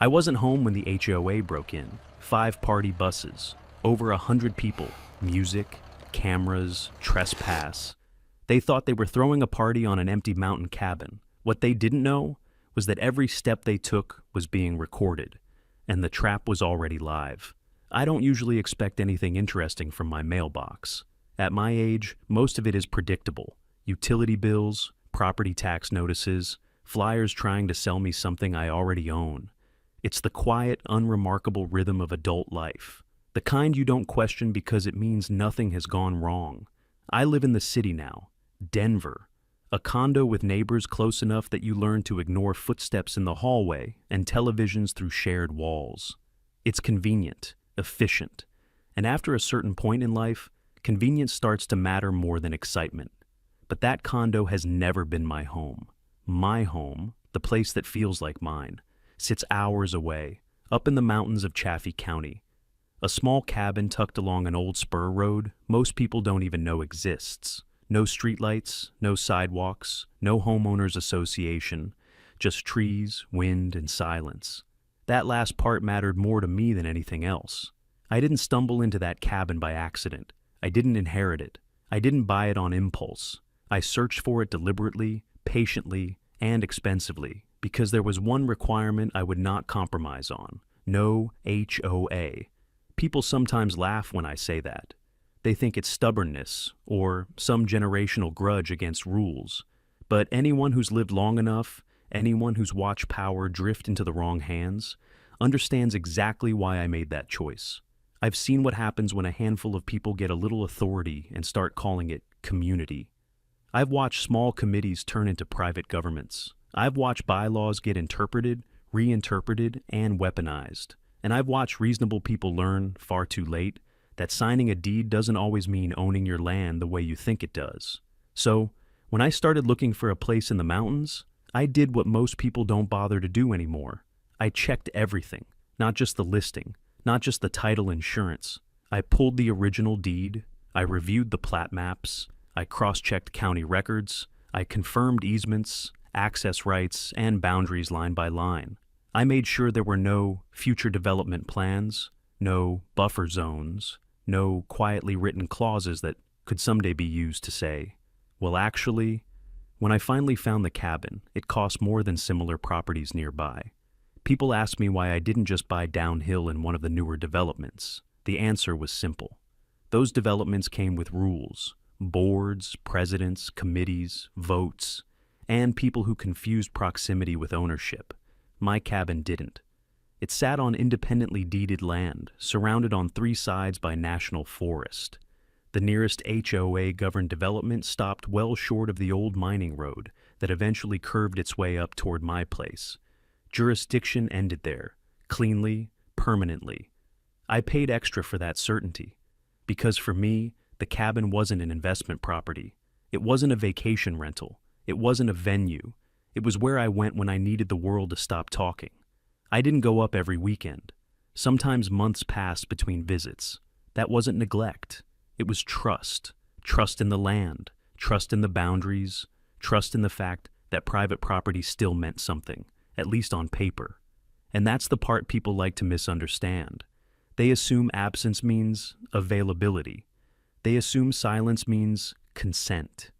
I wasn't home when the HOA broke in. 5 party buses, over 100 people, music, cameras, trespass. They thought they were throwing a party on an empty mountain cabin. What they didn't know was that every step they took was being recorded, and the trap was already live. I don't usually expect anything interesting from my mailbox. At my age, most of it is predictable. Utility bills, property tax notices, flyers trying to sell me something I already own. It's the quiet, unremarkable rhythm of adult life. The kind you don't question because it means nothing has gone wrong. I live in the city now, Denver. A condo with neighbors close enough that you learn to ignore footsteps in the hallway and televisions through shared walls. It's convenient, efficient, and after a certain point in life, convenience starts to matter more than excitement. But that condo has never been my home. My home, the place that feels like mine, sits hours away, up in the mountains of Chaffee County. A small cabin tucked along an old spur road most people don't even know exists. No streetlights, no sidewalks, no homeowners association, just trees, wind, and silence. That last part mattered more to me than anything else. I didn't stumble into that cabin by accident. I didn't inherit it. I didn't buy it on impulse. I searched for it deliberately, patiently, and expensively, because there was one requirement I would not compromise on: no HOA. People sometimes laugh when I say that. They think it's stubbornness or some generational grudge against rules. But anyone who's lived long enough, anyone who's watched power drift into the wrong hands, understands exactly why I made that choice. I've seen what happens when a handful of people get a little authority and start calling it community. I've watched small committees turn into private governments. I've watched bylaws get interpreted, reinterpreted, and weaponized. And I've watched reasonable people learn, far too late, that signing a deed doesn't always mean owning your land the way you think it does. So, when I started looking for a place in the mountains, I did what most people don't bother to do anymore. I checked everything, not just the listing, not just the title insurance. I pulled the original deed, I reviewed the plat maps, I cross-checked county records, I confirmed easements, access rights, and boundaries line by line. I made sure there were no future development plans, no buffer zones, no quietly written clauses that could someday be used to say, well, actually, when I finally found the cabin, it cost more than similar properties nearby. People asked me why I didn't just buy downhill in one of the newer developments. The answer was simple. Those developments came with rules, boards, presidents, committees, votes, and people who confused proximity with ownership. My cabin didn't. It sat on independently deeded land, surrounded on 3 sides by national forest. The nearest HOA-governed development stopped well short of the old mining road that eventually curved its way up toward my place. Jurisdiction ended there, cleanly, permanently. I paid extra for that certainty, because for me, the cabin wasn't an investment property. It wasn't a vacation rental. It wasn't a venue. It was where I went when I needed the world to stop talking. I didn't go up every weekend. Sometimes months passed between visits. That wasn't neglect. It was trust. Trust in the land, trust in the boundaries, trust in the fact that private property still meant something, at least on paper. And that's the part people like to misunderstand. They assume absence means availability. They assume silence means consent.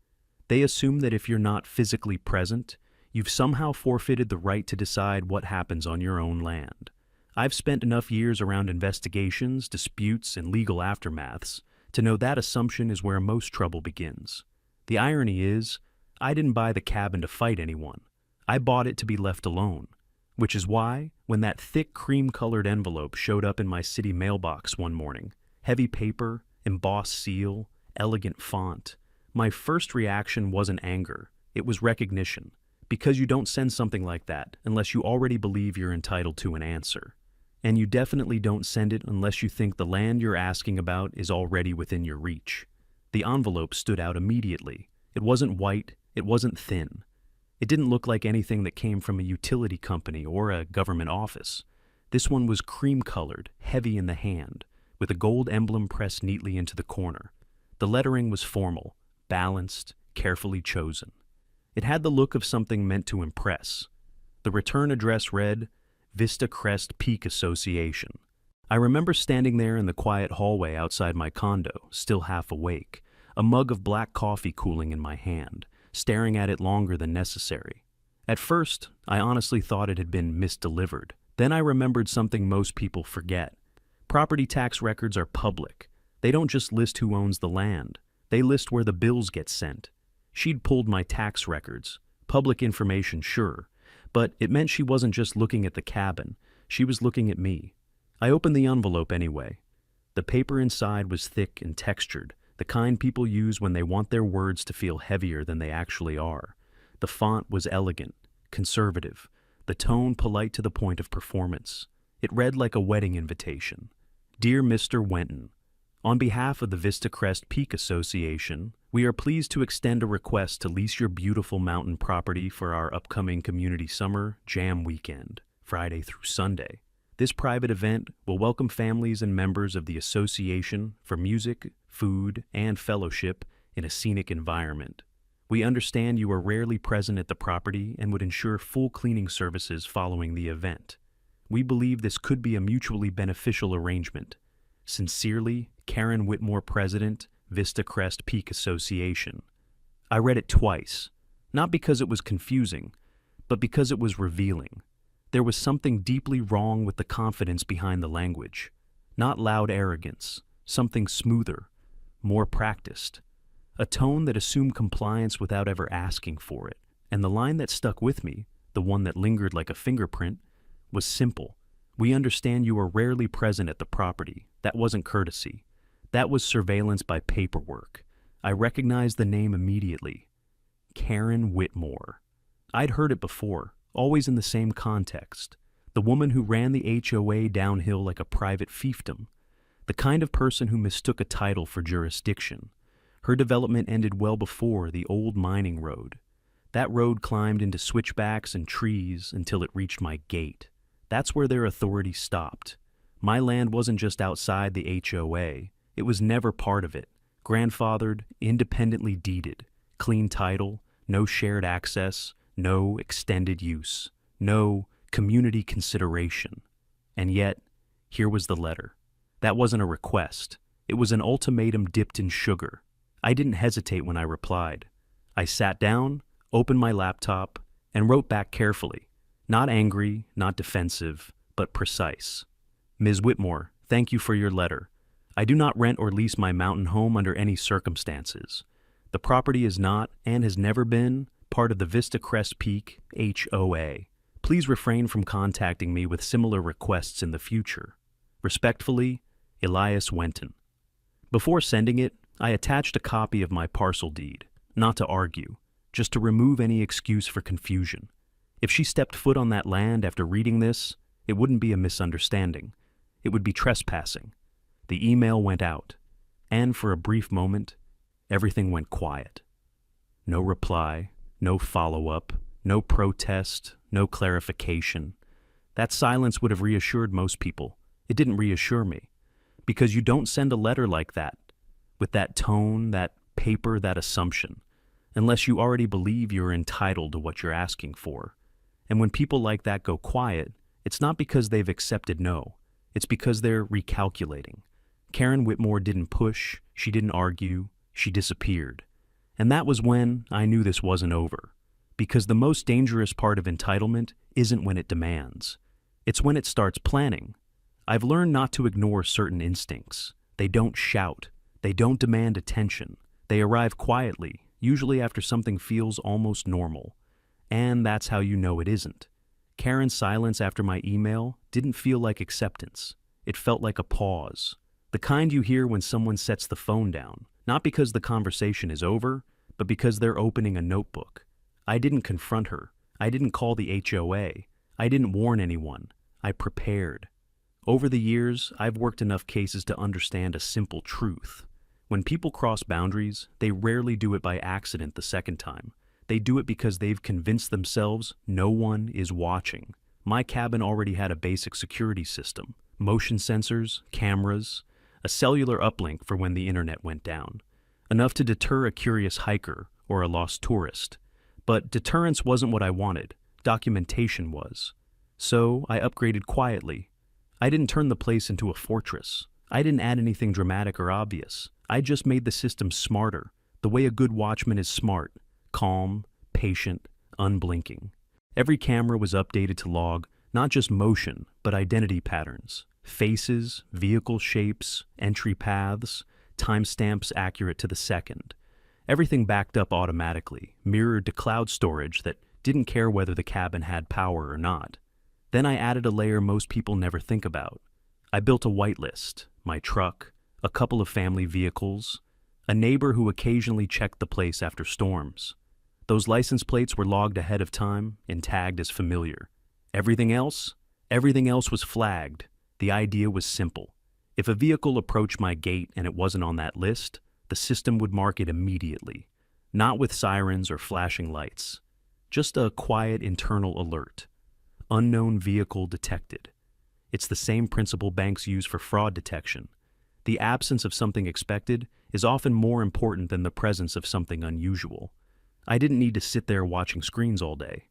They assume that if you're not physically present, you've somehow forfeited the right to decide what happens on your own land. I've spent enough years around investigations, disputes, and legal aftermaths to know that assumption is where most trouble begins. The irony is, I didn't buy the cabin to fight anyone. I bought it to be left alone, which is why, when that thick cream-colored envelope showed up in my city mailbox one morning, heavy paper, embossed seal, elegant font, my first reaction wasn't anger, it was recognition. Because you don't send something like that unless you already believe you're entitled to an answer. And you definitely don't send it unless you think the land you're asking about is already within your reach. The envelope stood out immediately. It wasn't white, it wasn't thin. It didn't look like anything that came from a utility company or a government office. This one was cream-colored, heavy in the hand, with a gold emblem pressed neatly into the corner. The lettering was formal, balanced, carefully chosen. It had the look of something meant to impress. The return address read, Vista Crest Peak Association. I remember standing there in the quiet hallway outside my condo, still half awake, a mug of black coffee cooling in my hand, staring at it longer than necessary. At first, I honestly thought it had been misdelivered. Then I remembered something most people forget. Property tax records are public. They don't just list who owns the land. They list where the bills get sent. She'd pulled my tax records. Public information, sure. But it meant she wasn't just looking at the cabin. She was looking at me. I opened the envelope anyway. The paper inside was thick and textured, the kind people use when they want their words to feel heavier than they actually are. The font was elegant, conservative, the tone polite to the point of performance. It read like a wedding invitation. Dear Mr. Wenton, on behalf of the Vista Crest Peak Association, we are pleased to extend a request to lease your beautiful mountain property for our upcoming community summer jam weekend, Friday through Sunday. This private event will welcome families and members of the association for music, food, and fellowship in a scenic environment. We understand you are rarely present at the property and would ensure full cleaning services following the event. We believe this could be a mutually beneficial arrangement. Sincerely, Karen Whitmore, President, Vista Crest Peak Association. I read it twice, not because it was confusing, but because it was revealing. There was something deeply wrong with the confidence behind the language. Not loud arrogance, something smoother, more practiced. A tone that assumed compliance without ever asking for it. And the line that stuck with me, the one that lingered like a fingerprint, was simple. We understand you are rarely present at the property. That wasn't courtesy. That was surveillance by paperwork. I recognized the name immediately. Karen Whitmore. I'd heard it before, always in the same context. The woman who ran the HOA downhill like a private fiefdom. The kind of person who mistook a title for jurisdiction. Her development ended well before the old mining road. That road climbed into switchbacks and trees until it reached my gate. That's where their authority stopped. My land wasn't just outside the HOA. It was never part of it. Grandfathered, independently deeded. Clean title, no shared access, no extended use, no community consideration. And yet, here was the letter. That wasn't a request. It was an ultimatum dipped in sugar. I didn't hesitate when I replied. I sat down, opened my laptop, and wrote back carefully. Not angry, not defensive, but precise. Ms. Whitmore, thank you for your letter. I do not rent or lease my mountain home under any circumstances. The property is not, and has never been, part of the Vista Crest Peak HOA. Please refrain from contacting me with similar requests in the future. Respectfully, Elias Wenton. Before sending it, I attached a copy of my parcel deed, not to argue, just to remove any excuse for confusion. If she stepped foot on that land after reading this, it wouldn't be a misunderstanding. It would be trespassing. The email went out, and for a brief moment, everything went quiet. No reply, no follow-up, no protest, no clarification. That silence would have reassured most people. It didn't reassure me. Because you don't send a letter like that, with that tone, that paper, that assumption, unless you already believe you're entitled to what you're asking for. And when people like that go quiet, it's not because they've accepted no. It's because they're recalculating. Karen Whitmore didn't push, she didn't argue, she disappeared. And that was when I knew this wasn't over. Because the most dangerous part of entitlement isn't when it demands. It's when it starts planning. I've learned not to ignore certain instincts. They don't shout. They don't demand attention. They arrive quietly, usually after something feels almost normal. And that's how you know it isn't. Karen's silence after my email didn't feel like acceptance. It felt like a pause. The kind you hear when someone sets the phone down, not because the conversation is over, but because they're opening a notebook. I didn't confront her. I didn't call the HOA. I didn't warn anyone. I prepared. Over the years, I've worked enough cases to understand a simple truth. When people cross boundaries, they rarely do it by accident the second time. They do it because they've convinced themselves no one is watching. My cabin already had a basic security system, motion sensors, cameras, a cellular uplink for when the internet went down. Enough to deter a curious hiker or a lost tourist. But deterrence wasn't what I wanted. Documentation was. So I upgraded quietly. I didn't turn the place into a fortress. I didn't add anything dramatic or obvious. I just made the system smarter, the way a good watchman is smart, calm, patient, unblinking. Every camera was updated to log not just motion, but identity patterns, faces, vehicle shapes, entry paths, timestamps accurate to the second. Everything backed up automatically, mirrored to cloud storage that didn't care whether the cabin had power or not. Then I added a layer most people never think about. I built a whitelist, my truck, a couple of family vehicles, a neighbor who occasionally checked the place after storms. Those license plates were logged ahead of time and tagged as familiar. Everything else was flagged. The idea was simple. If a vehicle approached my gate and it wasn't on that list, the system would mark it immediately, not with sirens or flashing lights. Just a quiet internal alert. Unknown vehicle detected. It's the same principle banks use for fraud detection. The absence of something expected is often more important than the presence of something unusual. I didn't need to sit there watching screens all day.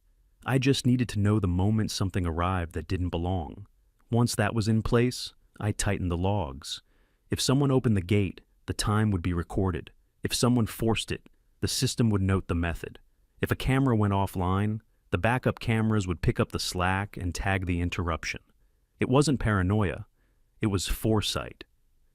I just needed to know the moment something arrived that didn't belong. Once that was in place, I tightened the logs. If someone opened the gate, the time would be recorded. If someone forced it, the system would note the method. If a camera went offline, the backup cameras would pick up the slack and tag the interruption. It wasn't paranoia. It was foresight.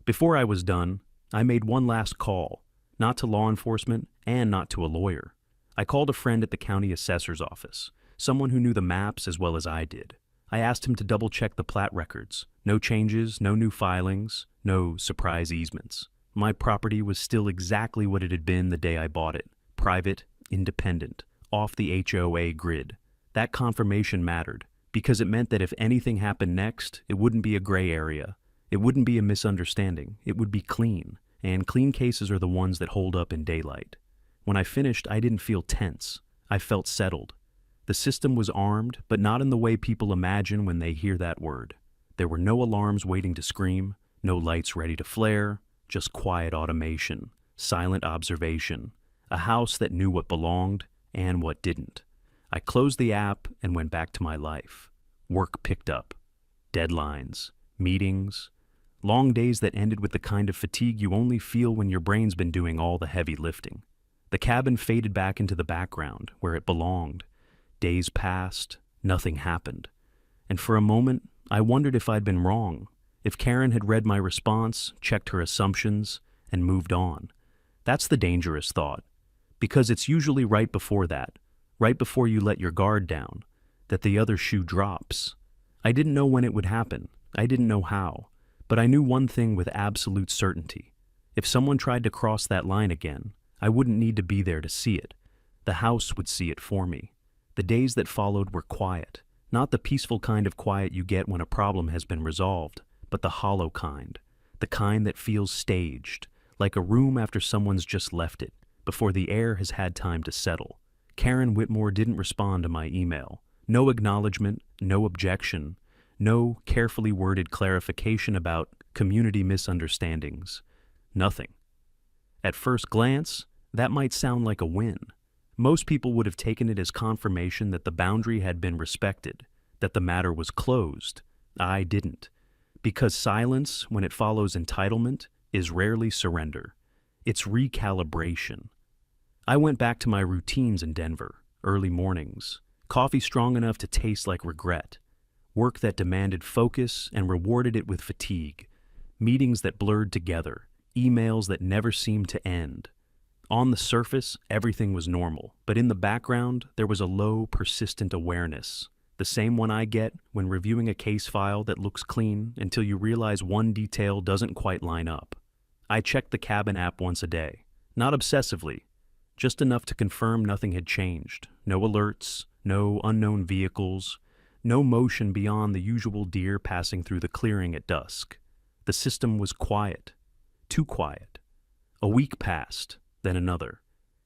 Before I was done, I made one last call, not to law enforcement and not to a lawyer. I called a friend at the county assessor's office, someone who knew the maps as well as I did. I asked him to double-check the plat records. No changes, no new filings, no surprise easements. My property was still exactly what it had been the day I bought it. Private, independent, off the HOA grid. That confirmation mattered, because it meant that if anything happened next, it wouldn't be a gray area. It wouldn't be a misunderstanding. It would be clean, and clean cases are the ones that hold up in daylight. When I finished, I didn't feel tense. I felt settled. The system was armed, but not in the way people imagine when they hear that word. There were no alarms waiting to scream, no lights ready to flare, just quiet automation, silent observation, a house that knew what belonged and what didn't. I closed the app and went back to my life. Work picked up. Deadlines, meetings, long days that ended with the kind of fatigue you only feel when your brain's been doing all the heavy lifting. The cabin faded back into the background, where it belonged. Days passed, nothing happened. And for a moment, I wondered if I'd been wrong, if Karen had read my response, checked her assumptions, and moved on. That's the dangerous thought, because it's usually right before that, right before you let your guard down, that the other shoe drops. I didn't know when it would happen. I didn't know how. But I knew one thing with absolute certainty. If someone tried to cross that line again, I wouldn't need to be there to see it. The house would see it for me. The days that followed were quiet, not the peaceful kind of quiet you get when a problem has been resolved, but the hollow kind, the kind that feels staged, like a room after someone's just left it, before the air has had time to settle. Karen Whitmore didn't respond to my email. No acknowledgement, no objection, no carefully worded clarification about community misunderstandings. Nothing. At first glance, that might sound like a win. Most people would have taken it as confirmation that the boundary had been respected, that the matter was closed. I didn't. Because silence, when it follows entitlement, is rarely surrender. It's recalibration. I went back to my routines in Denver, early mornings, coffee strong enough to taste like regret, work that demanded focus and rewarded it with fatigue, meetings that blurred together, emails that never seemed to end. On the surface, everything was normal, but in the background, there was a low, persistent awareness, the same one I get when reviewing a case file that looks clean until you realize one detail doesn't quite line up. I checked the cabin app once a day, not obsessively, just enough to confirm nothing had changed. No alerts, no unknown vehicles, no motion beyond the usual deer passing through the clearing at dusk. The system was quiet, too quiet. A week passed, then another,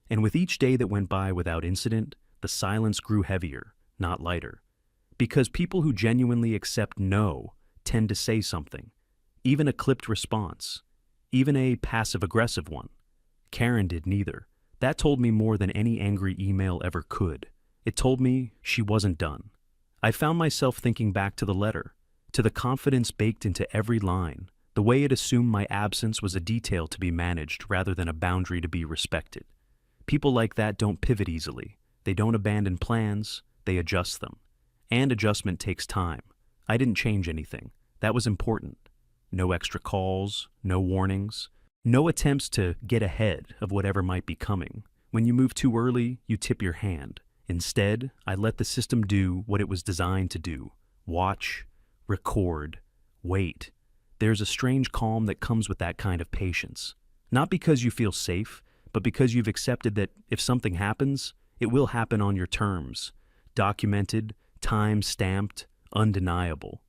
and with each day that went by without incident, the silence grew heavier, not lighter. Because people who genuinely accept no tend to say something, even a clipped response, even a passive-aggressive one. Karen did neither. That told me more than any angry email ever could. It told me she wasn't done. I found myself thinking back to the letter, to the confidence baked into every line, the way it assumed my absence was a detail to be managed rather than a boundary to be respected. People like that don't pivot easily. They don't abandon plans, they adjust them. And adjustment takes time. I didn't change anything. That was important. No extra calls, no warnings, no attempts to get ahead of whatever might be coming. When you move too early, you tip your hand. Instead, I let the system do what it was designed to do. Watch, record, wait. There's a strange calm that comes with that kind of patience. Not because you feel safe, but because you've accepted that if something happens, it will happen on your terms. Documented, time-stamped, undeniable.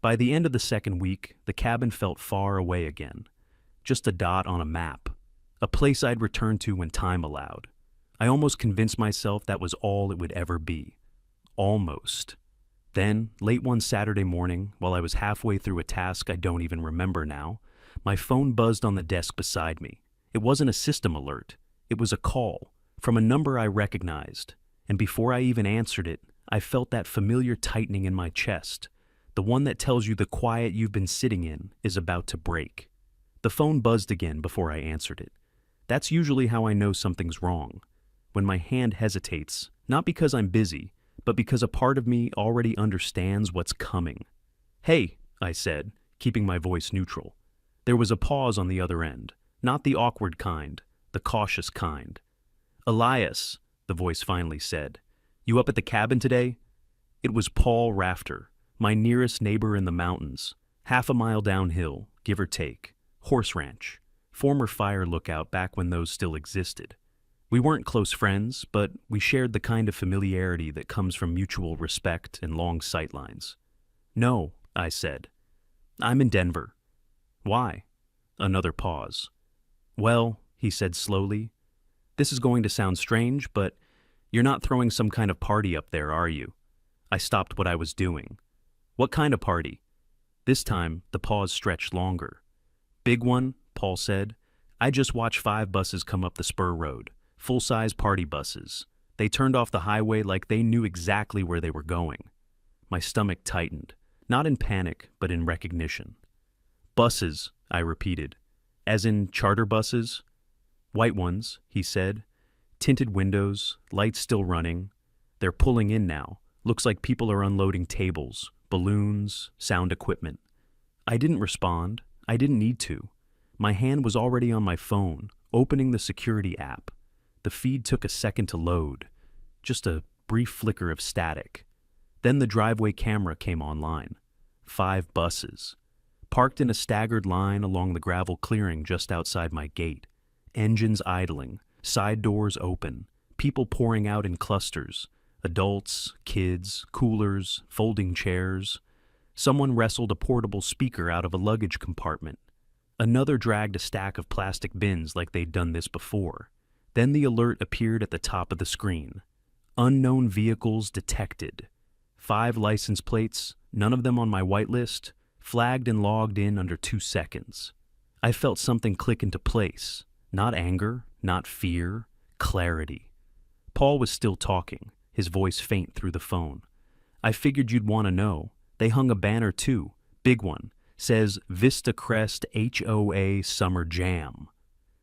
By the end of the second week, the cabin felt far away again. Just a dot on a map. A place I'd return to when time allowed. I almost convinced myself that was all it would ever be. Almost. Then, late one Saturday morning, while I was halfway through a task I don't even remember now, my phone buzzed on the desk beside me. It wasn't a system alert. It was a call, from a number I recognized. And before I even answered it, I felt that familiar tightening in my chest, the one that tells you the quiet you've been sitting in is about to break. The phone buzzed again before I answered it. That's usually how I know something's wrong. When my hand hesitates, not because I'm busy, but because a part of me already understands what's coming. "Hey," I said, keeping my voice neutral. There was a pause on the other end, not the awkward kind, the cautious kind. "Elias," the voice finally said, "you up at the cabin today?" It was Paul Rafter, my nearest neighbor in the mountains, half a mile downhill, give or take. Horse ranch, former fire lookout back when those still existed. We weren't close friends, but we shared the kind of familiarity that comes from mutual respect and long sightlines. "No," I said. "I'm in Denver." "Why?" Another pause. "Well," he said slowly, "this is going to sound strange, but you're not throwing some kind of party up there, are you?" I stopped what I was doing. "What kind of party?" This time, the pause stretched longer. "Big one," Paul said. "I just watched 5 buses come up the spur road. Full-size party buses. They turned off the highway like they knew exactly where they were going." My stomach tightened, not in panic, but in recognition. "Buses," I repeated. "As in charter buses?" "White ones," he said. "Tinted windows, lights still running. They're pulling in now. Looks like people are unloading tables, balloons, sound equipment." I didn't respond. I didn't need to. My hand was already on my phone, opening the security app. The feed took a second to load. Just a brief flicker of static. Then the driveway camera came online. 5 buses. Parked in a staggered line along the gravel clearing just outside my gate. Engines idling, side doors open, people pouring out in clusters. Adults, kids, coolers, folding chairs. Someone wrestled a portable speaker out of a luggage compartment. Another dragged a stack of plastic bins like they'd done this before. Then the alert appeared at the top of the screen. Unknown vehicles detected. 5 license plates, none of them on my whitelist, flagged and logged in under 2 seconds. I felt something click into place. Not anger, not fear, clarity. Paul was still talking, his voice faint through the phone. "I figured you'd want to know. They hung a banner too, big one. Says Vista Crest HOA Summer Jam."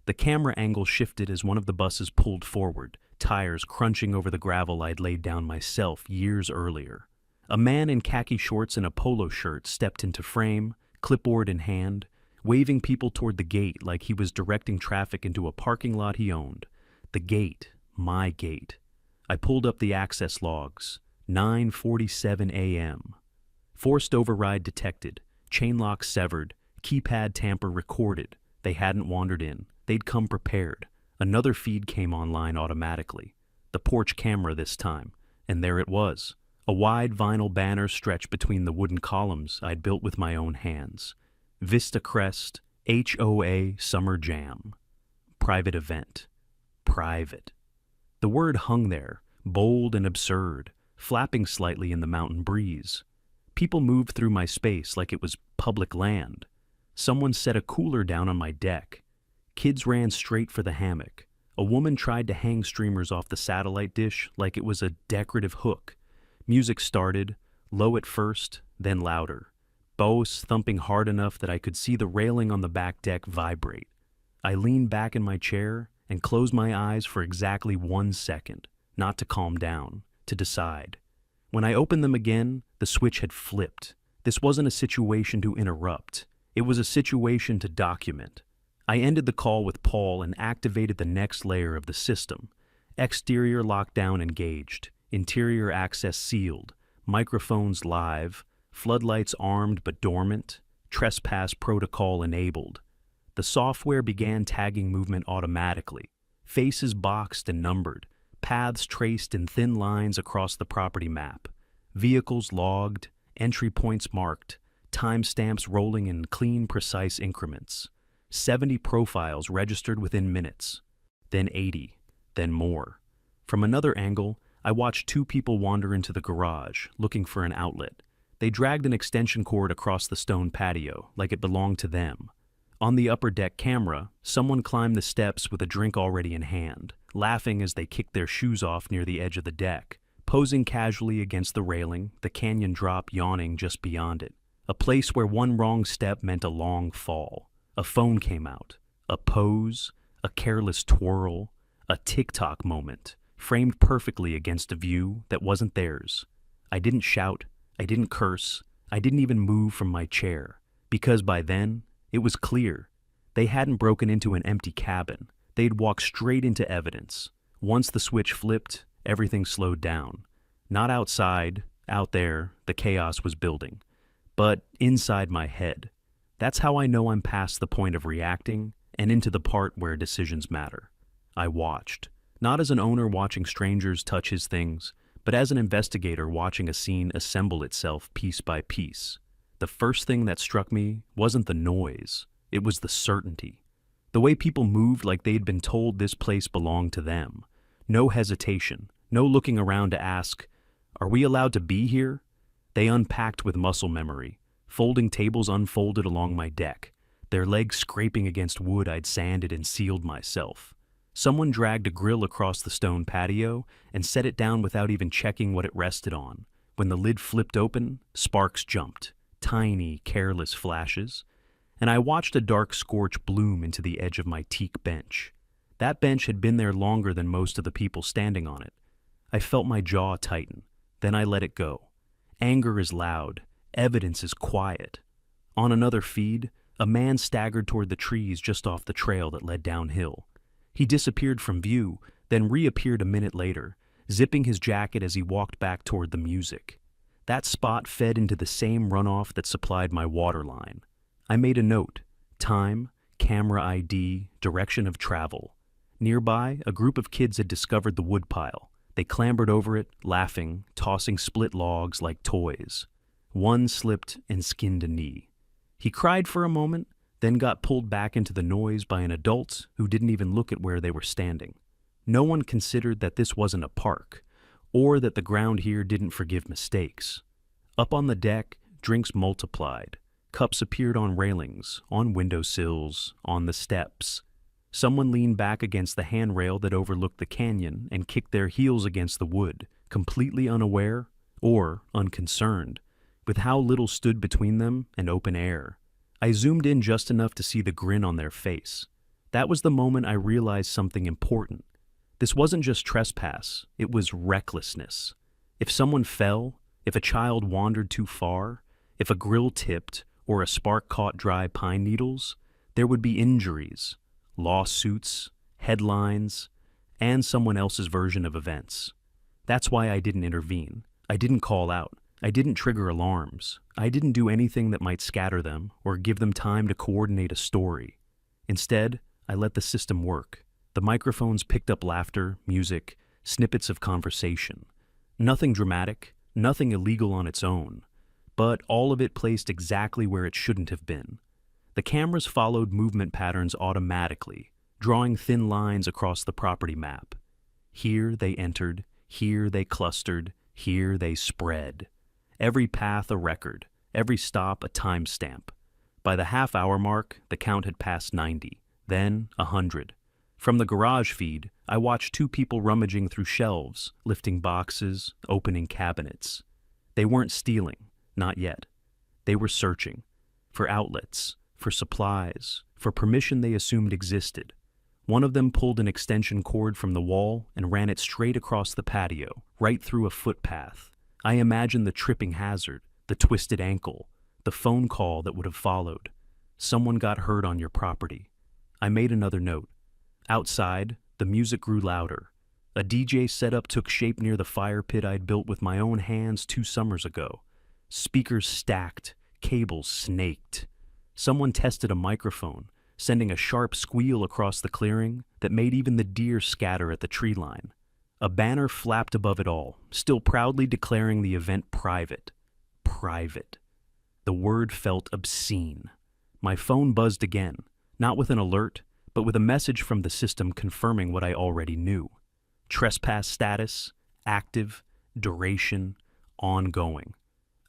The camera angle shifted as one of the buses pulled forward, tires crunching over the gravel I'd laid down myself years earlier. A man in khaki shorts and a polo shirt stepped into frame, clipboard in hand, waving people toward the gate like he was directing traffic into a parking lot he owned. The gate, my gate. I pulled up the access logs. 9:47 a.m. Forced override detected, chain lock severed, keypad tamper recorded. They hadn't wandered in. They'd come prepared. Another feed came online automatically. The porch camera this time. And there it was. A wide vinyl banner stretched between the wooden columns I'd built with my own hands. Vista Crest, HOA Summer Jam. Private event. Private. The word hung there, bold and absurd, flapping slightly in the mountain breeze. People moved through my space like it was public land. Someone set a cooler down on my deck. Kids ran straight for the hammock. A woman tried to hang streamers off the satellite dish like it was a decorative hook. Music started, low at first, then louder. Both thumping hard enough that I could see the railing on the back deck vibrate. I leaned back in my chair and closed my eyes for exactly 1 second, not to calm down, to decide. When I opened them again, the switch had flipped. This wasn't a situation to interrupt. It was a situation to document. I ended the call with Paul and activated the next layer of the system. Exterior lockdown engaged, interior access sealed, microphones live, floodlights armed but dormant, trespass protocol enabled. The software began tagging movement automatically, faces boxed and numbered, paths traced in thin lines across the property map, vehicles logged, entry points marked, timestamps rolling in clean, precise increments. 70 profiles registered within minutes, then 80, then more. From another angle, I watched 2 people wander into the garage, looking for an outlet. They dragged an extension cord across the stone patio, like it belonged to them. On the upper deck camera, someone climbed the steps with a drink already in hand, laughing as they kicked their shoes off near the edge of the deck, posing casually against the railing, the canyon drop yawning just beyond it. A place where one wrong step meant a long fall. A phone came out. A pose, a careless twirl, a TikTok moment, framed perfectly against a view that wasn't theirs. I didn't shout, I didn't curse, I didn't even move from my chair, because by then, it was clear. They hadn't broken into an empty cabin. They'd walked straight into evidence. Once the switch flipped, everything slowed down. Not outside, out there, the chaos was building, but inside my head. That's how I know I'm past the point of reacting and into the part where decisions matter. I watched, not as an owner watching strangers touch his things, but as an investigator watching a scene assemble itself piece by piece. The first thing that struck me wasn't the noise, it was the certainty. The way people moved like they'd been told this place belonged to them. No hesitation, no looking around to ask, "Are we allowed to be here?" They unpacked with muscle memory, folding tables unfolded along my deck, their legs scraping against wood I'd sanded and sealed myself. Someone dragged a grill across the stone patio and set it down without even checking what it rested on. When the lid flipped open, sparks jumped, tiny, careless flashes, and I watched a dark scorch bloom into the edge of my teak bench. That bench had been there longer than most of the people standing on it. I felt my jaw tighten, then I let it go. Anger is loud, evidence is quiet. On another feed, a man staggered toward the trees just off the trail that led downhill. He disappeared from view, then reappeared a minute later, zipping his jacket as he walked back toward the music. That spot fed into the same runoff that supplied my water line. I made a note: time, camera ID, direction of travel. Nearby, a group of kids had discovered the woodpile. They clambered over it, laughing, tossing split logs like toys. One slipped and skinned a knee. He cried for a moment, then got pulled back into the noise by an adult who didn't even look at where they were standing. No one considered that this wasn't a park, or that the ground here didn't forgive mistakes. Up on the deck, drinks multiplied. Cups appeared on railings, on windowsills, on the steps. Someone leaned back against the handrail that overlooked the canyon and kicked their heels against the wood, completely unaware, or unconcerned, with how little stood between them and open air. I zoomed in just enough to see the grin on their face. That was the moment I realized something important. This wasn't just trespass, it was recklessness. If someone fell, if a child wandered too far, if a grill tipped or a spark caught dry pine needles, there would be injuries, lawsuits, headlines, and someone else's version of events. That's why I didn't intervene. I didn't call out. I didn't trigger alarms. I didn't do anything that might scatter them or give them time to coordinate a story. Instead, I let the system work. The microphones picked up laughter, music, snippets of conversation. Nothing dramatic, nothing illegal on its own, but all of it placed exactly where it shouldn't have been. The cameras followed movement patterns automatically, drawing thin lines across the property map. Here they entered, here they clustered, here they spread. Every path a record, every stop a timestamp. By the half-hour mark, the count had passed 90, then 100. From the garage feed, I watched 2 people rummaging through shelves, lifting boxes, opening cabinets. They weren't stealing, not yet. They were searching for outlets, for supplies, for permission they assumed existed. One of them pulled an extension cord from the wall and ran it straight across the patio, right through a footpath. I imagined the tripping hazard, the twisted ankle, the phone call that would have followed. Someone got hurt on your property. I made another note. Outside, the music grew louder. A DJ setup took shape near the fire pit I'd built with my own hands 2 summers ago. Speakers stacked, cables snaked. Someone tested a microphone, sending a sharp squeal across the clearing that made even the deer scatter at the tree line. A banner flapped above it all, still proudly declaring the event private. Private. The word felt obscene. My phone buzzed again, not with an alert, but with a message from the system confirming what I already knew. Trespass status, active, duration, ongoing.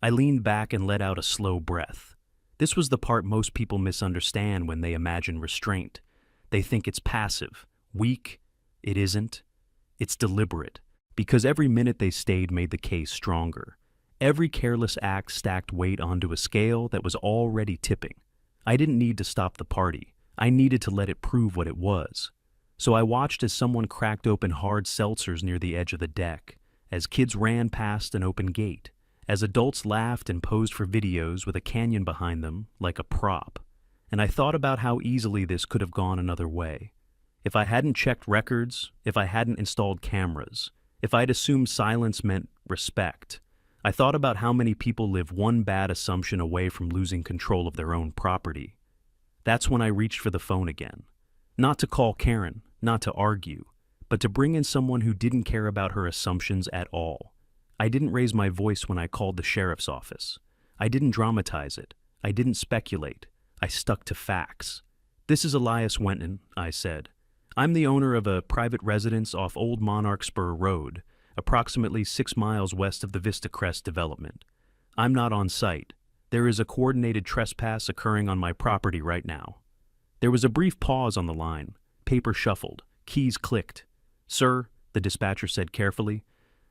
I leaned back and let out a slow breath. This was the part most people misunderstand when they imagine restraint. They think it's passive, weak. It isn't. It's deliberate, because every minute they stayed made the case stronger. Every careless act stacked weight onto a scale that was already tipping. I didn't need to stop the party. I needed to let it prove what it was. So I watched as someone cracked open hard seltzers near the edge of the deck, as kids ran past an open gate, as adults laughed and posed for videos with a canyon behind them like a prop. And I thought about how easily this could have gone another way. If I hadn't checked records, if I hadn't installed cameras, if I'd assumed silence meant respect, I thought about how many people live one bad assumption away from losing control of their own property. That's when I reached for the phone again. Not to call Karen, not to argue, but to bring in someone who didn't care about her assumptions at all. I didn't raise my voice when I called the sheriff's office. I didn't dramatize it. I didn't speculate. I stuck to facts. "This is Elias Wenton," I said. "I'm the owner of a private residence off Old Monarch Spur Road, approximately 6 miles west of the Vista Crest development. I'm not on site. There is a coordinated trespass occurring on my property right now." There was a brief pause on the line. Paper shuffled. Keys clicked. "Sir," the dispatcher said carefully,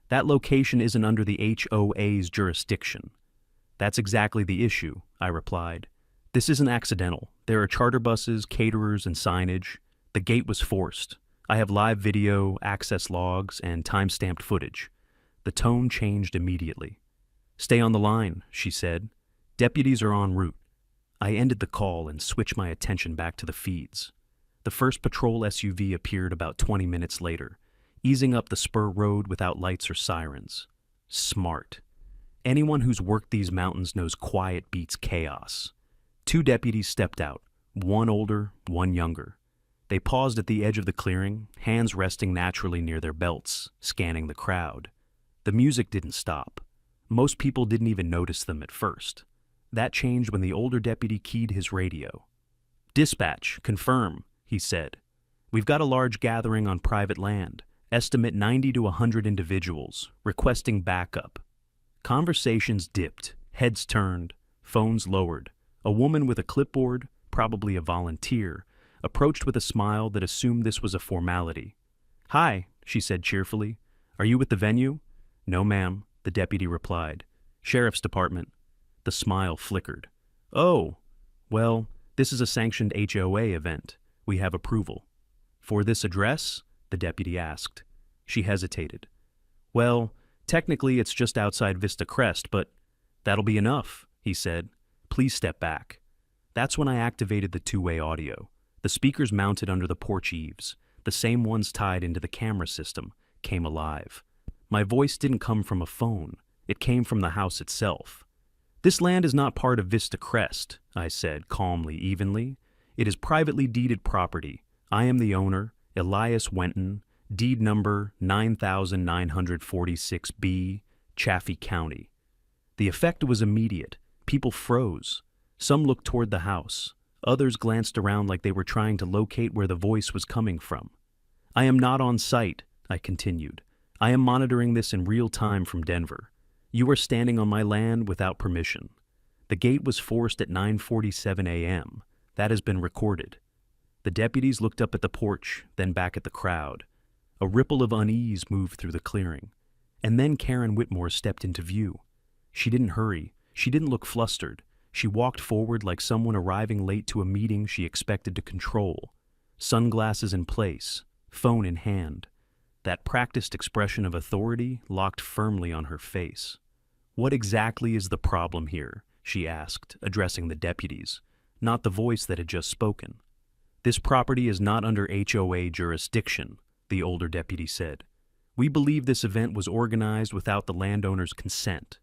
"that location isn't under the HOA's jurisdiction." "That's exactly the issue," I replied. "This isn't accidental. There are charter buses, caterers, and signage. The gate was forced. I have live video, access logs, and time-stamped footage." The tone changed immediately. "Stay on the line," she said. "Deputies are en route." I ended the call and switched my attention back to the feeds. The first patrol SUV appeared about 20 minutes later, easing up the spur road without lights or sirens. Smart. Anyone who's worked these mountains knows quiet beats chaos. 2 deputies stepped out, one older, one younger. They paused at the edge of the clearing, hands resting naturally near their belts, scanning the crowd. The music didn't stop. Most people didn't even notice them at first. That changed when the older deputy keyed his radio. "Dispatch, confirm," he said. "We've got a large gathering on private land. Estimate 90 to 100 individuals, requesting backup." Conversations dipped, heads turned, phones lowered. A woman with a clipboard, probably a volunteer, approached with a smile that assumed this was a formality. "Hi," she said cheerfully. "Are you with the venue?" "No, ma'am," the deputy replied. "Sheriff's Department." The smile flickered. "Oh, well, this is a sanctioned HOA event. We have approval." "For this address?" the deputy asked. She hesitated. "Well, technically it's just outside Vista Crest, but that'll be enough," he said. "Please step back." That's when I activated the 2-way audio. The speakers mounted under the porch eaves, the same ones tied into the camera system, came alive. My voice didn't come from a phone. It came from the house itself. "This land is not part of Vista Crest," I said, calmly, evenly. "It is privately deeded property. I am the owner, Elias Wenton, deed number 9946B, Chaffee County." The effect was immediate. People froze. Some looked toward the house. Others glanced around like they were trying to locate where the voice was coming from. "I am not on site," I continued. "I am monitoring this in real time from Denver. You are standing on my land without permission. The gate was forced at 9:47 a.m. That has been recorded." The deputies looked up at the porch, then back at the crowd. A ripple of unease moved through the clearing. And then Karen Whitmore stepped into view. She didn't hurry. She didn't look flustered. She walked forward like someone arriving late to a meeting she expected to control. Sunglasses in place, phone in hand. That practiced expression of authority locked firmly on her face. "What exactly is the problem here?" she asked, addressing the deputies, not the voice that had just spoken. "This property is not under HOA jurisdiction," the older deputy said. "We believe this event was organized without the landowner's consent."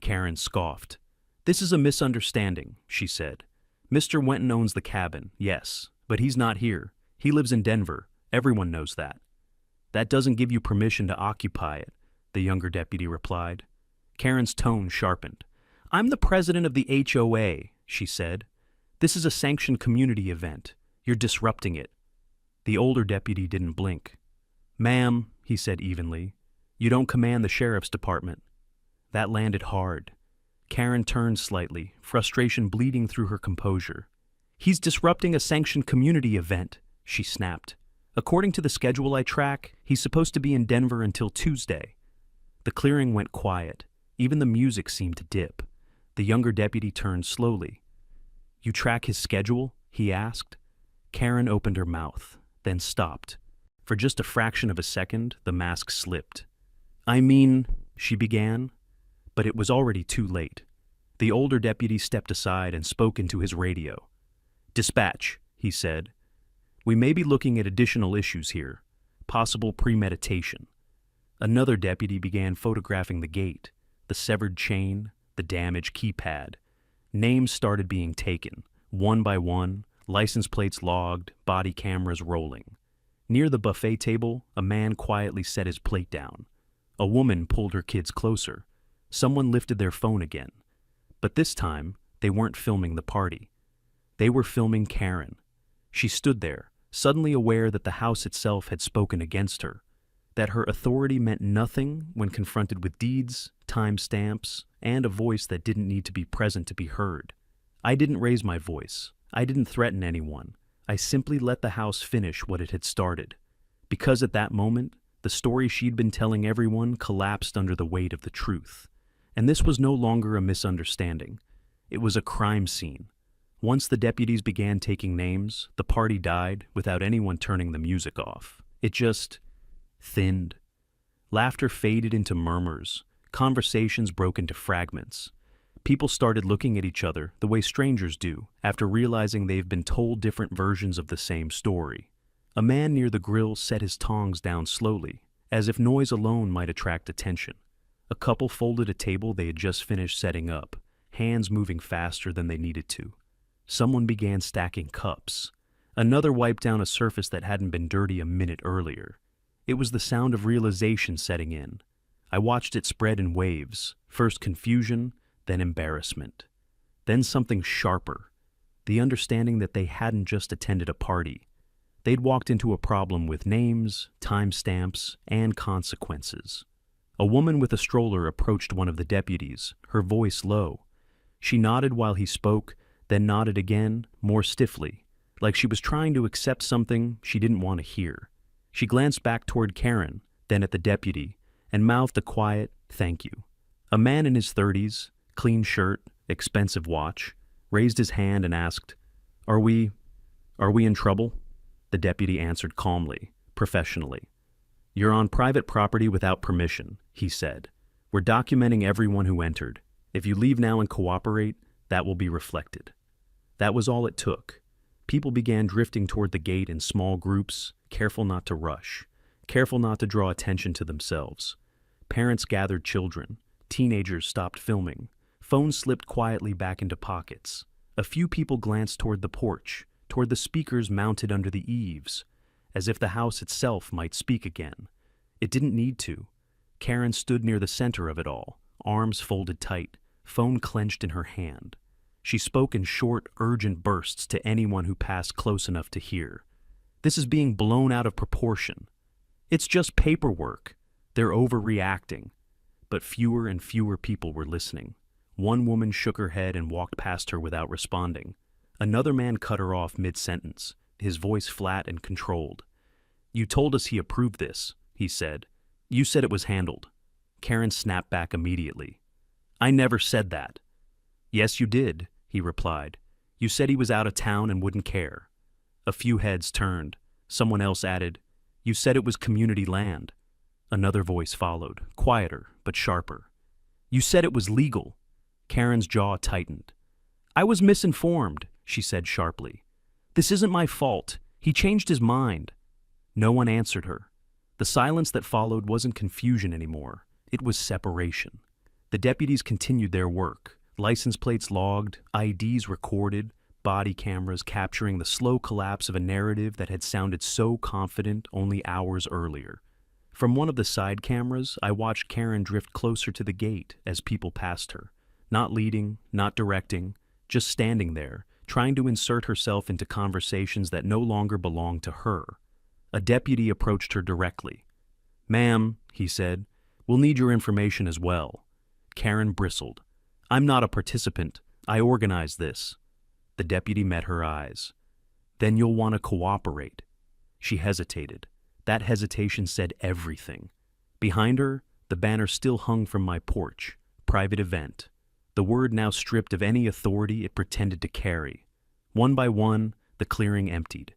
Karen scoffed. "This is a misunderstanding," she said. "Mr. Wenton owns the cabin, yes, but he's not here. He lives in Denver. Everyone knows that." "That doesn't give you permission to occupy it," the younger deputy replied. Karen's tone sharpened. "I'm the president of the HOA," she said. "This is a sanctioned community event. You're disrupting it." The older deputy didn't blink. "Ma'am," he said evenly, "you don't command the sheriff's department." That landed hard. Karen turned slightly, frustration bleeding through her composure. "He's disrupting a sanctioned community event," she snapped. "According to the schedule I track, he's supposed to be in Denver until Tuesday." The clearing went quiet. Even the music seemed to dip. The younger deputy turned slowly. "You track his schedule?" he asked. Karen opened her mouth, then stopped. For just a fraction of a second, the mask slipped. "I mean," she began, but it was already too late. The older deputy stepped aside and spoke into his radio. "Dispatch," he said. "We may be looking at additional issues here, possible premeditation." Another deputy began photographing the gate, the severed chain, the damaged keypad. Names started being taken, one by one, license plates logged, body cameras rolling. Near the buffet table, a man quietly set his plate down. A woman pulled her kids closer. Someone lifted their phone again. But this time, they weren't filming the party. They were filming Karen. She stood there, suddenly aware that the house itself had spoken against her, that her authority meant nothing when confronted with deeds, timestamps, and a voice that didn't need to be present to be heard. "I didn't raise my voice. I didn't threaten anyone. I simply let the house finish what it had started." Because at that moment, the story she'd been telling everyone collapsed under the weight of the truth. And this was no longer a misunderstanding. It was a crime scene. Once the deputies began taking names, the party died without anyone turning the music off. It just thinned. Laughter faded into murmurs. Conversations broke into fragments. People started looking at each other the way strangers do after realizing they've been told different versions of the same story. A man near the grill set his tongs down slowly, as if noise alone might attract attention. A couple folded a table they had just finished setting up, hands moving faster than they needed to. Someone began stacking cups. Another wiped down a surface that hadn't been dirty a minute earlier. It was the sound of realization setting in. I watched it spread in waves, first confusion, then embarrassment. Then something sharper, the understanding that they hadn't just attended a party. They'd walked into a problem with names, timestamps, and consequences. A woman with a stroller approached one of the deputies, her voice low. She nodded while he spoke, then nodded again, more stiffly, like she was trying to accept something she didn't want to hear. She glanced back toward Karen, then at the deputy, and mouthed a quiet, "Thank you." A man in his 30s, clean shirt, expensive watch, raised his hand and asked, Are we in trouble?" The deputy answered calmly, professionally. "You're on private property without permission," he said. "We're documenting everyone who entered. If you leave now and cooperate, that will be reflected." That was all it took. People began drifting toward the gate in small groups, careful not to rush, careful not to draw attention to themselves. Parents gathered children. Teenagers stopped filming. Phones slipped quietly back into pockets. A few people glanced toward the porch, toward the speakers mounted under the eaves, as if the house itself might speak again. It didn't need to. Karen stood near the center of it all, arms folded tight, phone clenched in her hand. She spoke in short, urgent bursts to anyone who passed close enough to hear. "This is being blown out of proportion. It's just paperwork. They're overreacting." But fewer and fewer people were listening. One woman shook her head and walked past her without responding. Another man cut her off mid-sentence, his voice flat and controlled. "You told us he approved this," he said. "You said it was handled." Karen snapped back immediately. I never said that. Yes, you did, he replied. You said he was out of town and wouldn't care. A few heads turned. Someone else added, You said it was community land. Another voice followed, quieter but sharper. You said it was legal. Karen's jaw tightened. I was misinformed, she said sharply. This isn't my fault. He changed his mind. No one answered her. The silence that followed wasn't confusion anymore. It was separation. The deputies continued their work. License plates logged, IDs recorded, body cameras capturing the slow collapse of a narrative that had sounded so confident only hours earlier. From one of the side cameras, I watched Karen drift closer to the gate as people passed her. Not leading, not directing, just standing there, trying to insert herself into conversations that no longer belonged to her. A deputy approached her directly. Ma'am, he said, we'll need your information as well. Karen bristled. I'm not a participant. I organized this. The deputy met her eyes. Then you'll want to cooperate. She hesitated. That hesitation said everything. Behind her, the banner still hung from my porch. Private event. The word now stripped of any authority it pretended to carry. One by one, the clearing emptied.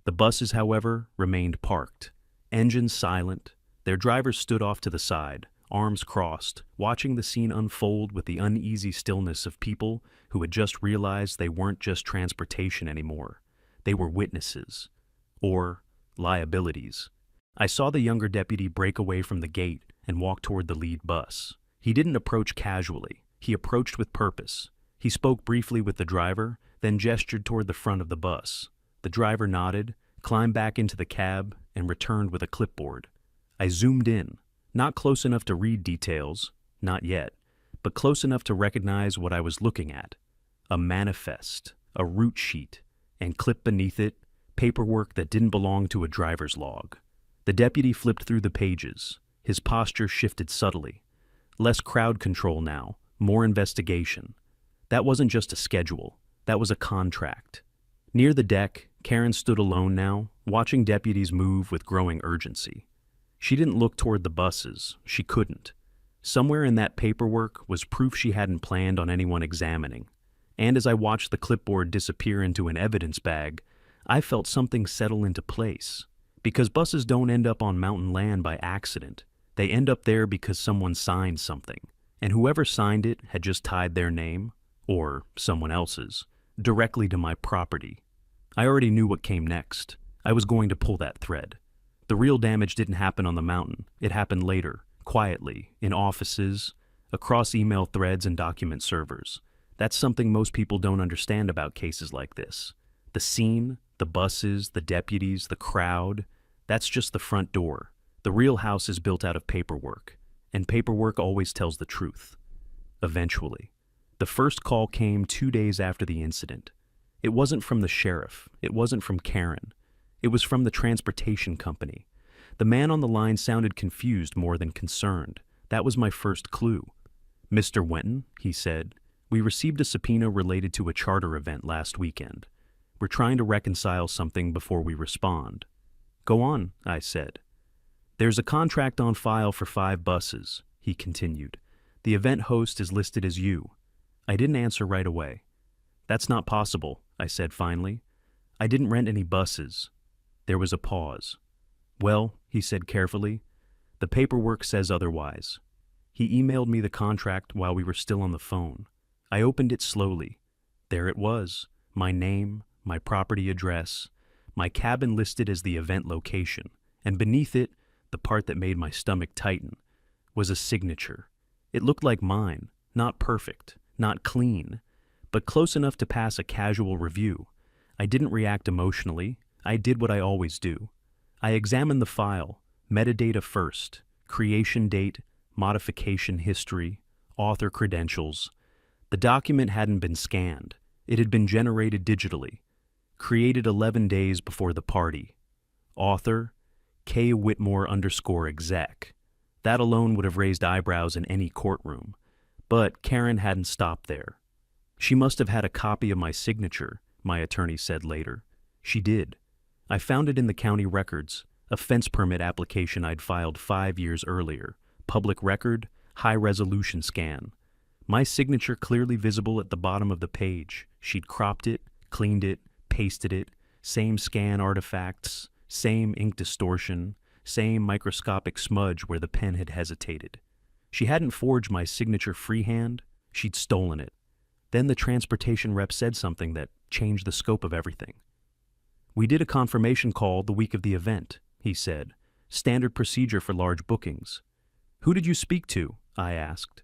The buses, however, remained parked. Engines silent. Their drivers stood off to the side, arms crossed, watching the scene unfold with the uneasy stillness of people who had just realized they weren't just transportation anymore. They were witnesses. Or liabilities. I saw the younger deputy break away from the gate and walk toward the lead bus. He didn't approach casually. He approached with purpose. He spoke briefly with the driver, then gestured toward the front of the bus. The driver nodded, climbed back into the cab, and returned with a clipboard. I zoomed in, not close enough to read details, not yet, but close enough to recognize what I was looking at. A manifest, a route sheet, and clipped beneath it, paperwork that didn't belong to a driver's log. The deputy flipped through the pages. His posture shifted subtly. Less crowd control now, more investigation. That wasn't just a schedule, that was a contract. Near the deck, Karen stood alone now, watching deputies move with growing urgency. She didn't look toward the buses. She couldn't. Somewhere in that paperwork was proof she hadn't planned on anyone examining. And as I watched the clipboard disappear into an evidence bag, I felt something settle into place. Because buses don't end up on mountain land by accident. They end up there because someone signed something. And whoever signed it had just tied their name, or someone else's, directly to my property. I already knew what came next. I was going to pull that thread. The real damage didn't happen on the mountain. It happened later, quietly, in offices, across email threads and document servers. That's something most people don't understand about cases like this. The scene, the buses, the deputies, the crowd, that's just the front door. The real house is built out of paperwork, and paperwork always tells the truth. Eventually. The first call came 2 days after the incident. It wasn't from the sheriff. It wasn't from Karen. It was from the transportation company. The man on the line sounded confused more than concerned. That was my first clue. Mr. Wenton, he said, we received a subpoena related to a charter event last weekend. We're trying to reconcile something before we respond. Go on, I said. There's a contract on file for 5 buses, he continued. The event host is listed as you. I didn't answer right away. That's not possible, I said finally. I didn't rent any buses. There was a pause. Well, he said carefully, the paperwork says otherwise. He emailed me the contract while we were still on the phone. I opened it slowly. There it was, my name, my property address, my cabin listed as the event location, and beneath it, the part that made my stomach tighten, was a signature. It looked like mine, not perfect, not clean, but close enough to pass a casual review. I didn't react emotionally. I did what I always do. I examined the file, metadata first, creation date, modification history, author credentials. The document hadn't been scanned. It had been generated digitally, created 11 days before the party. Author, K. Whitmore_exec. That alone would have raised eyebrows in any courtroom. But Karen hadn't stopped there. She must have had a copy of my signature, my attorney said later. She did. I found it in the county records, a fence permit application I'd filed 5 years earlier. Public record, high-resolution scan. My signature clearly visible at the bottom of the page. She'd cropped it, cleaned it, pasted it, same scan artifacts, same ink distortion, same microscopic smudge where the pen had hesitated. She hadn't forged my signature freehand, she'd stolen it. Then the transportation rep said something that changed the scope of everything. "We did a confirmation call the week of the event," he said. "Standard procedure for large bookings." "Who did you speak to?" I asked.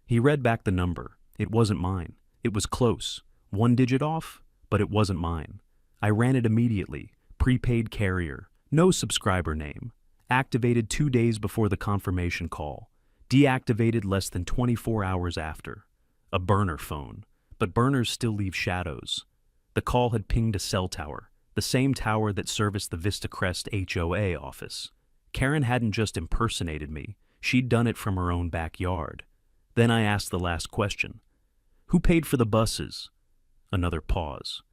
He read back the number. It wasn't mine. It was close. 1 digit off, but it wasn't mine. I ran it immediately. Prepaid carrier. No subscriber name. Activated 2 days before the confirmation call. Deactivated less than 24 hours after. A burner phone. But burners still leave shadows. The call had pinged a cell tower, the same tower that serviced the Vista Crest HOA office. Karen hadn't just impersonated me, she'd done it from her own backyard. Then I asked the last question. "Who paid for the buses?" Another pause.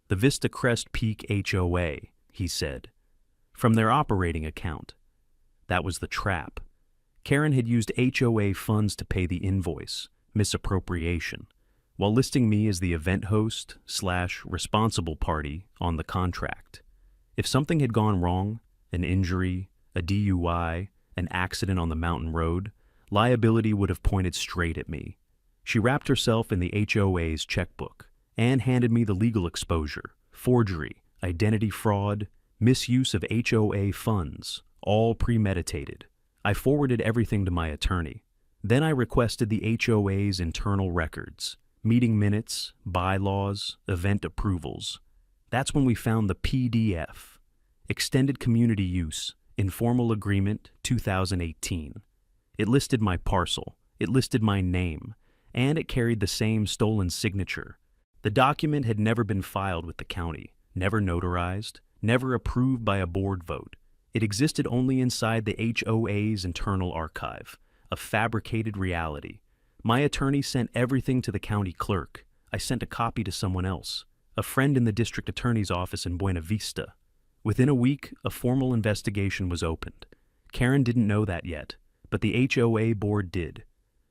"The Vista Crest Peak HOA," he said. "From their operating account." That was the trap. Karen had used HOA funds to pay the invoice, misappropriation, while listing me as the event host/responsible party on the contract. If something had gone wrong, an injury, a DUI, an accident on the mountain road, liability would have pointed straight at me. She wrapped herself in the HOA's checkbook and handed me the legal exposure, forgery, identity fraud, misuse of HOA funds, all premeditated. I forwarded everything to my attorney. Then I requested the HOA's internal records, meeting minutes, bylaws, event approvals. That's when we found the PDF, Extended Community Use, Informal Agreement 2018. It listed my parcel, it listed my name, and it carried the same stolen signature. The document had never been filed with the county, never notarized, never approved by a board vote. It existed only inside the HOA's internal archive, a fabricated reality. My attorney sent everything to the county clerk. I sent a copy to someone else, a friend in the district attorney's office in Buena Vista. Within a week, a formal investigation was opened. Karen didn't know that yet, but the HOA board did.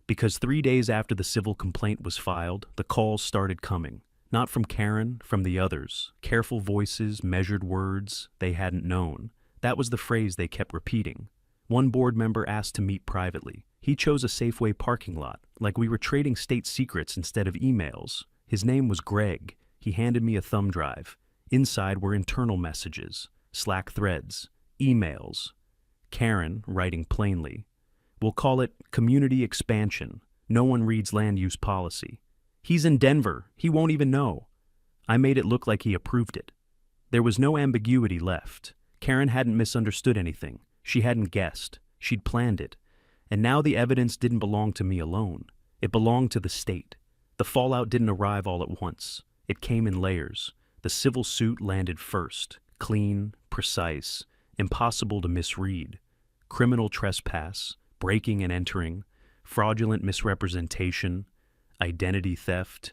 Because 3 days after the civil complaint was filed, the calls started coming. Not from Karen, from the others. Careful voices, measured words they hadn't known. That was the phrase they kept repeating. One board member asked to meet privately. He chose a Safeway parking lot, like we were trading state secrets instead of emails. His name was Greg. He handed me a thumb drive. Inside were internal messages, Slack threads, emails. Karen, writing plainly, "We'll call it community expansion. No one reads land use policy. He's in Denver. He won't even know." I made it look like he approved it. There was no ambiguity left. Karen hadn't misunderstood anything. She hadn't guessed. She'd planned it. And now the evidence didn't belong to me alone. It belonged to the state. The fallout didn't arrive all at once. It came in layers. The civil suit landed first. Clean, precise, impossible to misread. Criminal trespass, breaking and entering, fraudulent misrepresentation, identity theft,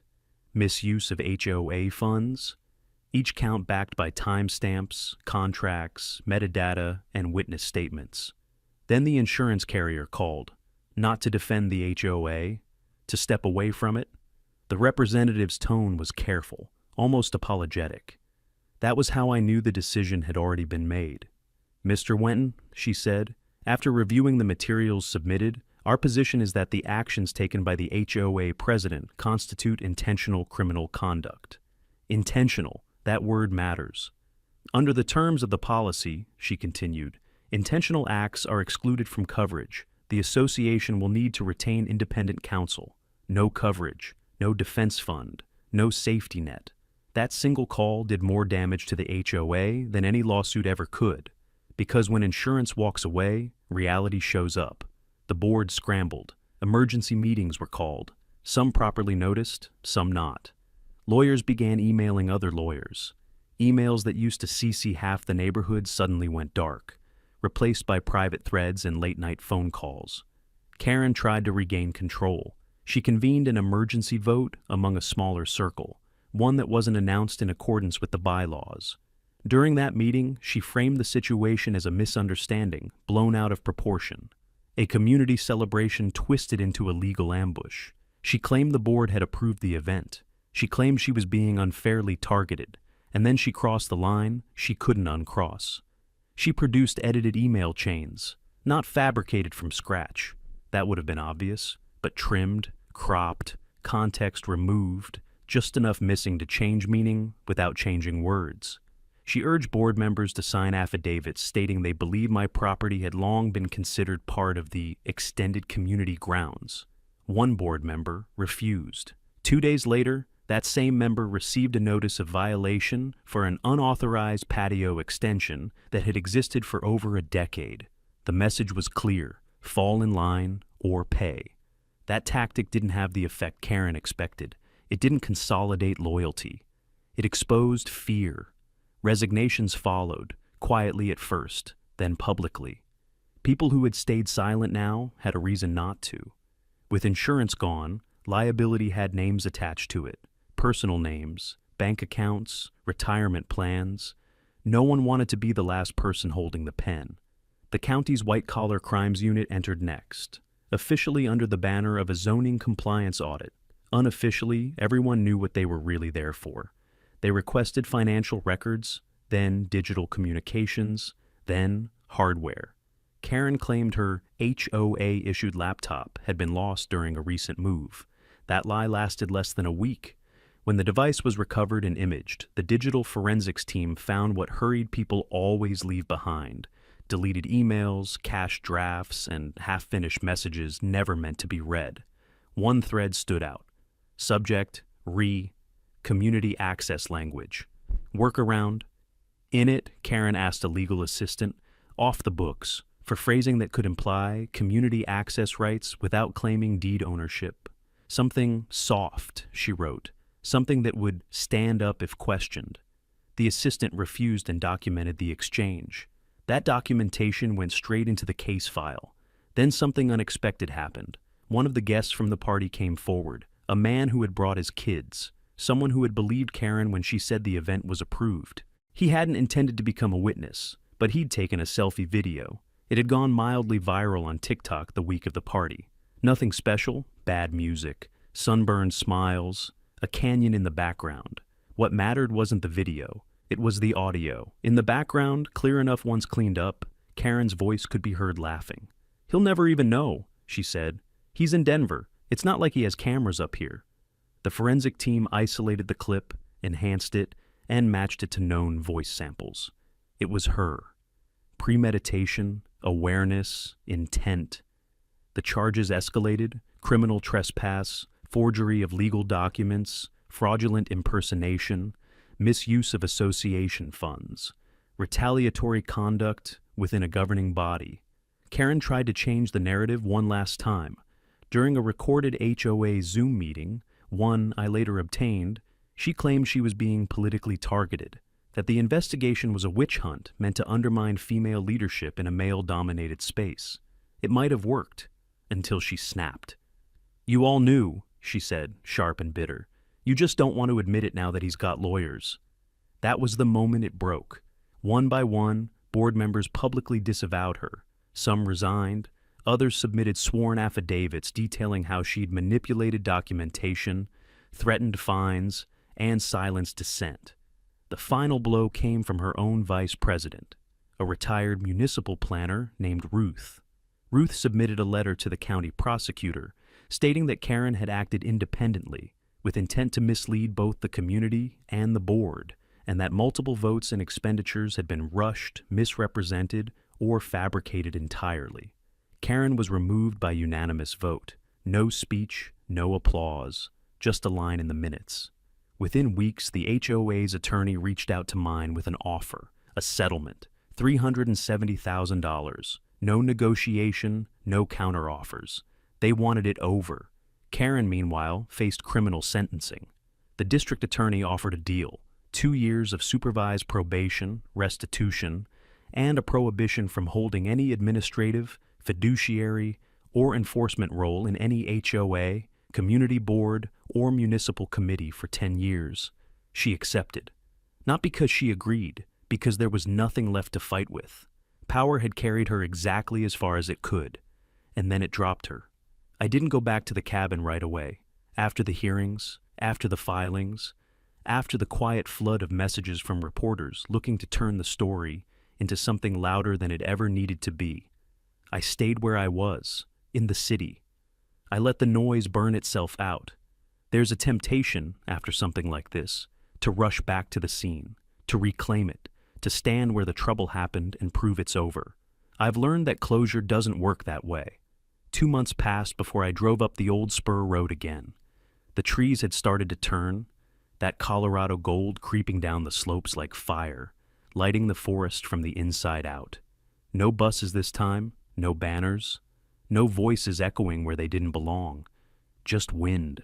misuse of HOA funds, each count backed by timestamps, contracts, metadata, and witness statements. Then the insurance carrier called, not to defend the HOA, to step away from it. The representative's tone was careful, almost apologetic. That was how I knew the decision had already been made. "Mr. Wenton," she said, "after reviewing the materials submitted, our position is that the actions taken by the HOA president constitute intentional criminal conduct." Intentional, that word matters. "Under the terms of the policy," she continued, "intentional acts are excluded from coverage. The association will need to retain independent counsel. No coverage, no defense fund, no safety net. That single call did more damage to the HOA than any lawsuit ever could. Because when insurance walks away, reality shows up. The board scrambled. Emergency meetings were called. Some properly noticed, some not. Lawyers began emailing other lawyers. Emails that used to CC half the neighborhood suddenly went dark, replaced by private threads and late-night phone calls. Karen tried to regain control. She convened an emergency vote among a smaller circle, one that wasn't announced in accordance with the bylaws. During that meeting, she framed the situation as a misunderstanding, blown out of proportion. A community celebration twisted into a legal ambush. She claimed the board had approved the event. She claimed she was being unfairly targeted, and then she crossed the line she couldn't uncross. She produced edited email chains, not fabricated from scratch. That would have been obvious, but trimmed, cropped, context removed, just enough missing to change meaning without changing words. She urged board members to sign affidavits stating they believe my property had long been considered part of the extended community grounds. One board member refused. 2 days later, that same member received a notice of violation for an unauthorized patio extension that had existed for over a decade. The message was clear: fall in line or pay. That tactic didn't have the effect Karen expected. It didn't consolidate loyalty. It exposed fear. Resignations followed, quietly at first, then publicly. People who had stayed silent now had a reason not to. With insurance gone, liability had names attached to it: personal names, bank accounts, retirement plans. No one wanted to be the last person holding the pen. The county's white-collar crimes unit entered next, officially under the banner of a zoning compliance audit. Unofficially, everyone knew what they were really there for. They requested financial records, then digital communications, then hardware. Karen claimed her HOA-issued laptop had been lost during a recent move. That lie lasted less than a week. When the device was recovered and imaged, the digital forensics team found what hurried people always leave behind: deleted emails, cached drafts, and half-finished messages never meant to be read. One thread stood out. Subject: community access language. Workaround: in it, Karen asked a legal assistant, off the books, for phrasing that could imply community access rights without claiming deed ownership. Something soft, she wrote. Something that would stand up if questioned. The assistant refused and documented the exchange. That documentation went straight into the case file. Then something unexpected happened. One of the guests from the party came forward, a man who had brought his kids, someone who had believed Karen when she said the event was approved. He hadn't intended to become a witness, but he'd taken a selfie video. It had gone mildly viral on TikTok the week of the party. Nothing special, bad music, sunburned smiles, a canyon in the background. What mattered wasn't the video, it was the audio. In the background, clear enough once cleaned up, Karen's voice could be heard laughing. "He'll never even know," she said. "He's in Denver. It's not like he has cameras up here." The forensic team isolated the clip, enhanced it, and matched it to known voice samples. It was her. Premeditation, awareness, intent. The charges escalated: criminal trespass, forgery of legal documents, fraudulent impersonation, misuse of association funds, retaliatory conduct within a governing body. Karen tried to change the narrative one last time. During a recorded HOA Zoom meeting, one I later obtained, she claimed she was being politically targeted, that the investigation was a witch hunt meant to undermine female leadership in a male-dominated space. It might have worked, until she snapped. "You all knew," she said, sharp and bitter. "You just don't want to admit it now that he's got lawyers." That was the moment it broke. One by one, board members publicly disavowed her. Some resigned. Others submitted sworn affidavits detailing how she'd manipulated documentation, threatened fines, and silenced dissent. The final blow came from her own vice president, a retired municipal planner named Ruth. Ruth submitted a letter to the county prosecutor stating that Karen had acted independently, with intent to mislead both the community and the board, and that multiple votes and expenditures had been rushed, misrepresented, or fabricated entirely. Karen was removed by unanimous vote. No speech, no applause, just a line in the minutes. Within weeks, the HOA's attorney reached out to mine with an offer, a settlement, $370,000. No negotiation, no counteroffers. They wanted it over. Karen, meanwhile, faced criminal sentencing. The district attorney offered a deal: 2 years of supervised probation, restitution, and a prohibition from holding any administrative, fiduciary, or enforcement role in any HOA, community board, or municipal committee for 10 years. She accepted. Not because she agreed, because there was nothing left to fight with. Power had carried her exactly as far as it could, and then it dropped her. I didn't go back to the cabin right away. After the hearings, after the filings, after the quiet flood of messages from reporters looking to turn the story into something louder than it ever needed to be, I stayed where I was, in the city. I let the noise burn itself out. There's a temptation, after something like this, to rush back to the scene, to reclaim it, to stand where the trouble happened and prove it's over. I've learned that closure doesn't work that way. 2 months passed before I drove up the old spur road again. The trees had started to turn, that Colorado gold creeping down the slopes like fire, lighting the forest from the inside out. No buses this time, no banners, no voices echoing where they didn't belong, just wind.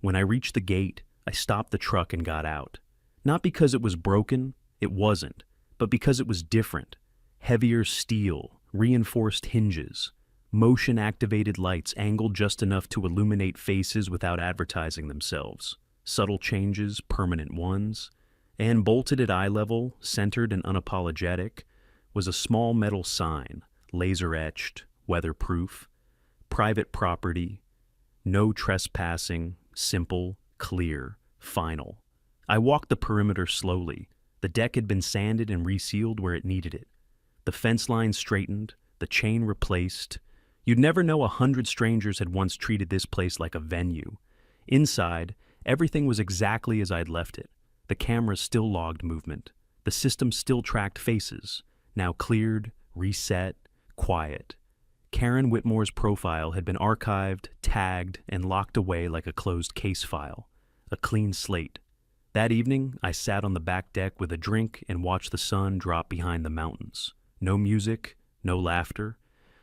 When I reached the gate, I stopped the truck and got out. Not because it was broken, it wasn't, but because it was different. Heavier steel, reinforced hinges, motion-activated lights angled just enough to illuminate faces without advertising themselves. Subtle changes, permanent ones. And bolted at eye level, centered and unapologetic, was a small metal sign, laser-etched, weatherproof, private property, no trespassing, simple, clear, final. I walked the perimeter slowly. The deck had been sanded and resealed where it needed it. The fence line straightened, the chain replaced. You'd never know 100 strangers had once treated this place like a venue. Inside, everything was exactly as I'd left it. The cameras still logged movement. The system still tracked faces, now cleared, reset, quiet. Karen Whitmore's profile had been archived, tagged, and locked away like a closed case file. A clean slate. That evening, I sat on the back deck with a drink and watched the sun drop behind the mountains. No music, no laughter,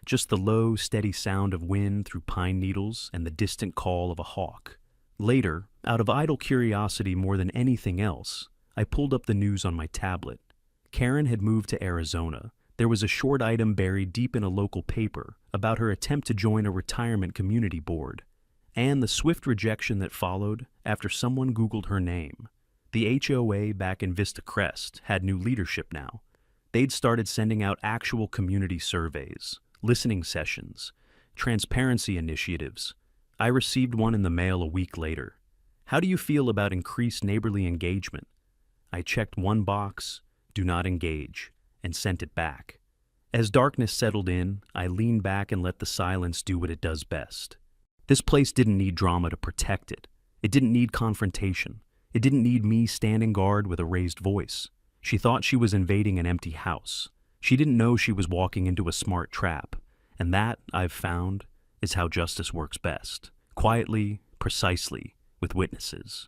just the low, steady sound of wind through pine needles and the distant call of a hawk. Later, out of idle curiosity more than anything else, I pulled up the news on my tablet. Karen had moved to Arizona. There was a short item buried deep in a local paper about her attempt to join a retirement community board, and the swift rejection that followed after someone Googled her name. The HOA back in Vista Crest had new leadership now. They'd started sending out actual community surveys, listening sessions, transparency initiatives. I received one in the mail a week later. How do you feel about increased neighborly engagement? I checked one box, do not engage, and sent it back. As darkness settled in, I leaned back and let the silence do what it does best. This place didn't need drama to protect it. It didn't need confrontation. It didn't need me standing guard with a raised voice. She thought she was invading an empty house. She didn't know she was walking into a smart trap. And that, I've found, is how justice works best. Quietly, precisely, with witnesses.